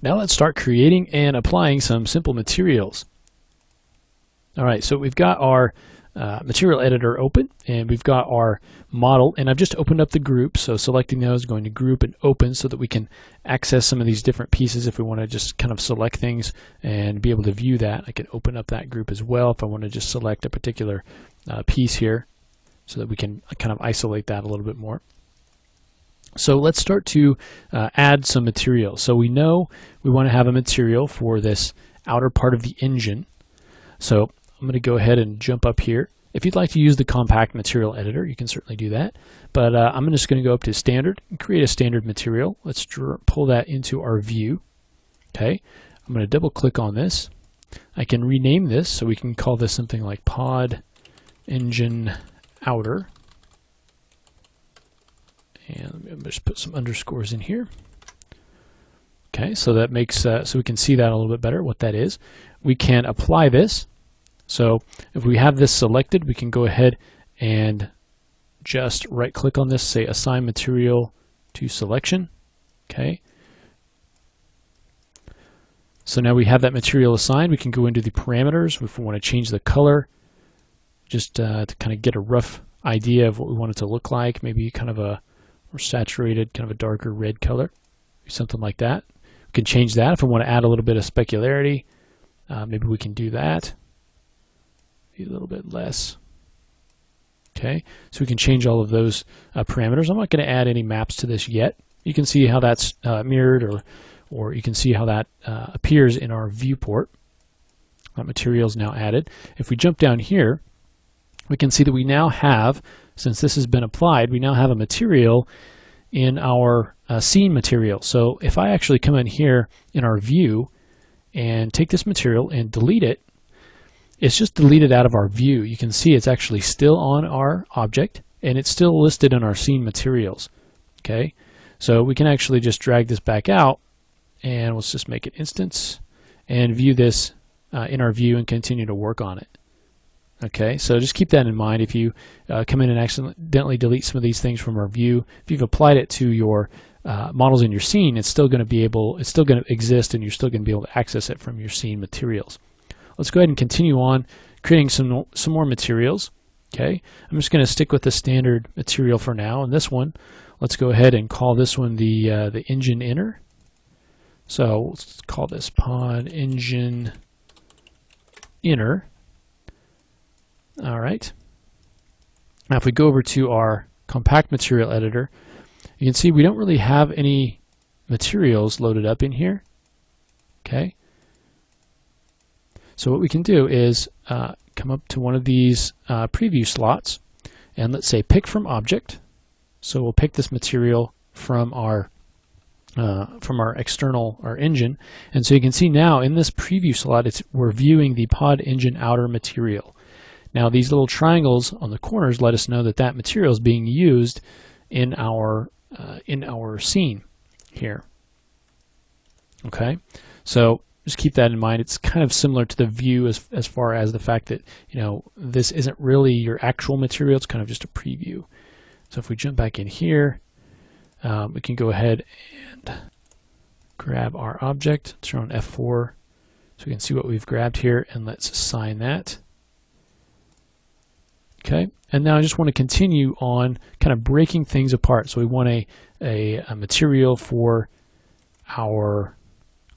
Now let's start creating and applying some simple materials. All right, so we've got our material editor open, and we've got our model, and I've just opened up the group. So selecting those, going to group and open so that we can access some of these different pieces. If we want to just kind of select things and be able to view that, I can open up that group as well if I want to just select a particular piece here so that we can kind of isolate that a little bit more. So let's start to add some material. So we know we want to have a material for this outer part of the engine. So I'm going to go ahead and jump up here. If you'd like to use the compact material editor, you can certainly do that. But I'm just going to go up to standard and create a standard material. Let's pull that into our view. Okay, I'm going to double click on this. I can rename this, so we can call this something like pod engine outer. And let me just put some underscores in here. Okay, so that makes so we can see that a little bit better, what that is. We can apply this. So if we have this selected, we can go ahead and just right click on this, say assign material to selection. Okay. So now we have that material assigned. We can go into the parameters if we want to change the color, just to kind of get a rough idea of what we want it to look like. Maybe kind of a more saturated, kind of a darker red color, something like that. We can change that if we want to add a little bit of specularity. Maybe we can do that. A little bit less. Okay, so we can change all of those parameters. I'm not going to add any maps to this yet. You can see how that's mirrored, or you can see how that appears in our viewport. That material is now added. If we jump down here, we can see that we now have, since this has been applied, we now have a material in our scene material. So if I actually come in here in our view and take this material and delete it, it's just deleted out of our view. You can see it's actually still on our object, and it's still listed in our scene materials. Okay, so we can actually just drag this back out, and let's just make it instance and view this in our view and continue to work on it. Okay, so just keep that in mind. If you come in and accidentally delete some of these things from our view, if you've applied it to your models in your scene, it's still going to exist, and you're still going to be able to access it from your scene materials. Let's go ahead and continue on creating some more materials. Okay, I'm just going to stick with the standard material for now. And this one, let's go ahead and call this one the engine inner. So let's call this pod engine inner. All right. Now if we go over to our compact material editor, you can see we don't really have any materials loaded up in here. Okay. So what we can do is come up to one of these preview slots, and let's say pick from object. So we'll pick this material from our external engine, and so you can see now in this preview slot we're viewing the pod engine outer material. Now these little triangles on the corners let us know that that material is being used in our scene here. Okay, so just keep that in mind. It's kind of similar to the view as far as the fact that, you know, this isn't really your actual material. It's kind of just a preview. So if we jump back in here, we can go ahead and grab our object. Let's turn on F4 so we can see what we've grabbed here, and let's assign that. Okay, and now I just want to continue on kind of breaking things apart. So we want a material for our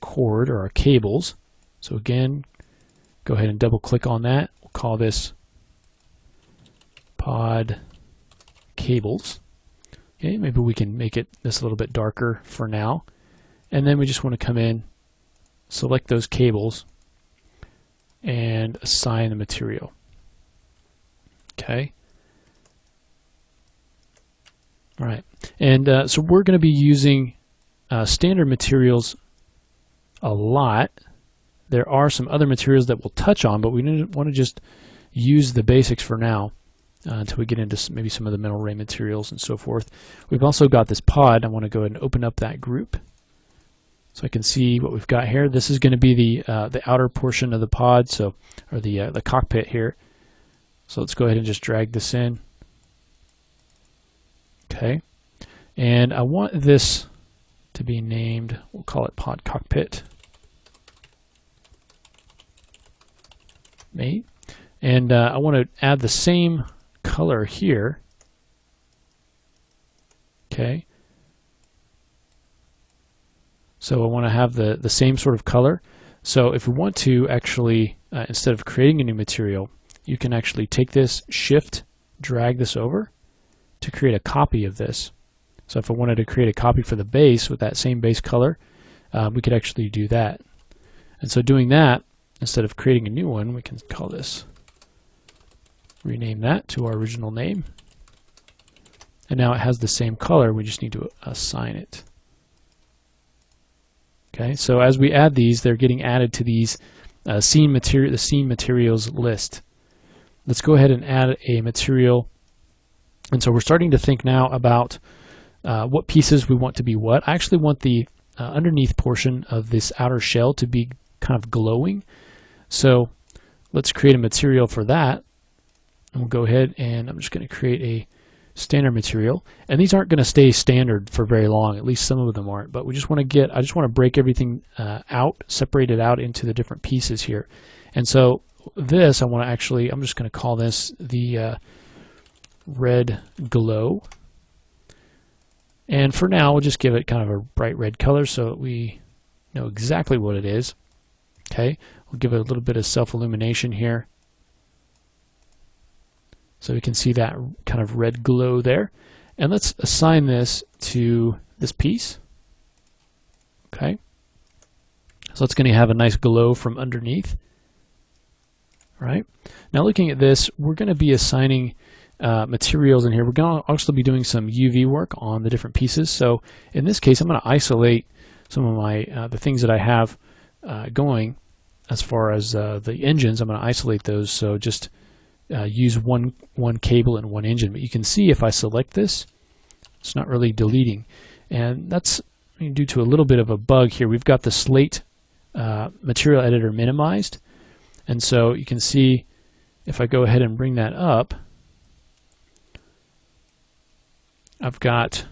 cord or our cables. So again, go ahead and double click on that. We'll call this pod cables. Okay, maybe we can make this a little bit darker for now. And then we just want to come in, select those cables, and assign the material. Okay. All right. And so we're going to be using standard materials a lot. There are some other materials that we'll touch on, but we want to just use the basics for now until we get into maybe some of the metal ray materials and so forth. We've also got this pod. I want to go ahead and open up that group so I can see what we've got here. This is going to be the outer portion of the pod, so or the cockpit here. So let's go ahead and just drag this in. Okay, and I want this to be named, we'll call it Pod Cockpit Mate. And I want to add the same color here. Okay. So I want to have the same sort of color. So if we want to actually, instead of creating a new material, you can actually take this, shift, drag this over to create a copy of this. So if I wanted to create a copy for the base with that same base color, we could actually do that. And so doing that, instead of creating a new one, we can call this, rename that to our original name. And now it has the same color, we just need to assign it. Okay, so as we add these, they're getting added to these the scene materials list. Let's go ahead and add a material. And so we're starting to think now about what pieces we want to be what. I actually want the underneath portion of this outer shell to be kind of glowing. So let's create a material for that. And we'll go ahead and I'm just going to create a standard material. And these aren't going to stay standard for very long, at least some of them aren't. But we just want to get, I just want to break everything out, separate it out into the different pieces here. And so this, I want to actually, I'm just going to call this the red glow. And for now, we'll just give it kind of a bright red color so we know exactly what it is. Okay, we'll give it a little bit of self-illumination here, so we can see that kind of red glow there. And let's assign this to this piece. Okay, so it's going to have a nice glow from underneath. All right, now looking at this, we're going to be assigning materials in here. We're going to also be doing some UV work on the different pieces. So in this case, I'm going to isolate some of my the things that I have going as far as the engines. I'm going to isolate those. So just use one cable and one engine. But you can see if I select this, it's not really deleting, and that's due to a little bit of a bug here. We've got the slate material editor minimized, and so you can see if I go ahead and bring that up, I've got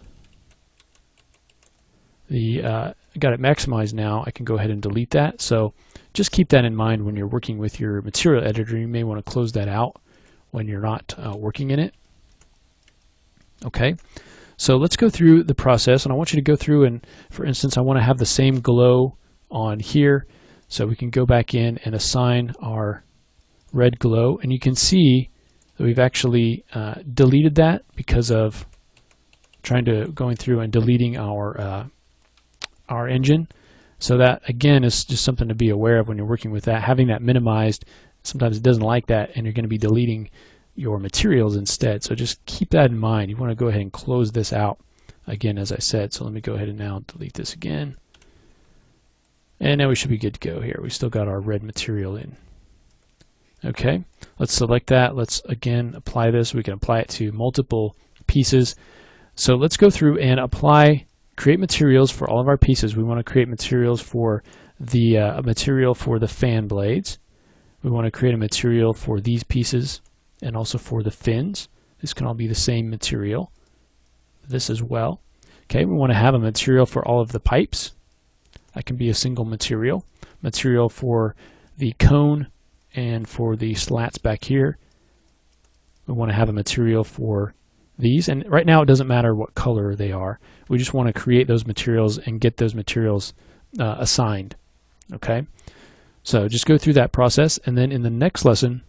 the got it maximized now. I can go ahead and delete that. So just keep that in mind when you're working with your material editor. You may want to close that out when you're not working in it. Okay, so let's go through the process, and I want you to go through and, for instance, I want to have the same glow on here, so we can go back in and assign our red glow, and you can see that we've actually deleted that because of going through and deleting our engine. So that again is just something to be aware of when you're working with that. Having that minimized, sometimes it doesn't like that, and you're going to be deleting your materials instead. So just keep that in mind. You want to go ahead and close this out again, as I said. So let me go ahead and now delete this again. And now we should be good to go here. We still got our red material in. Okay, let's select that. Let's again apply this. We can apply it to multiple pieces. So let's go through and create materials for all of our pieces. We want to create materials for the material for the fan blades. We want to create a material for these pieces and also for the fins. This can all be the same material. This as well. Okay, we want to have a material for all of the pipes. That can be a single material. Material for the cone and for the slats back here. We want to have a material for these, and right now it doesn't matter what color they are. We just want to create those materials and get those materials assigned. Okay, so just go through that process, and then in the next lesson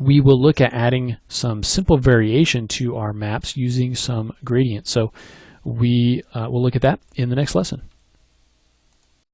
we will look at adding some simple variation to our maps using some gradients. So we will look at that in the next lesson.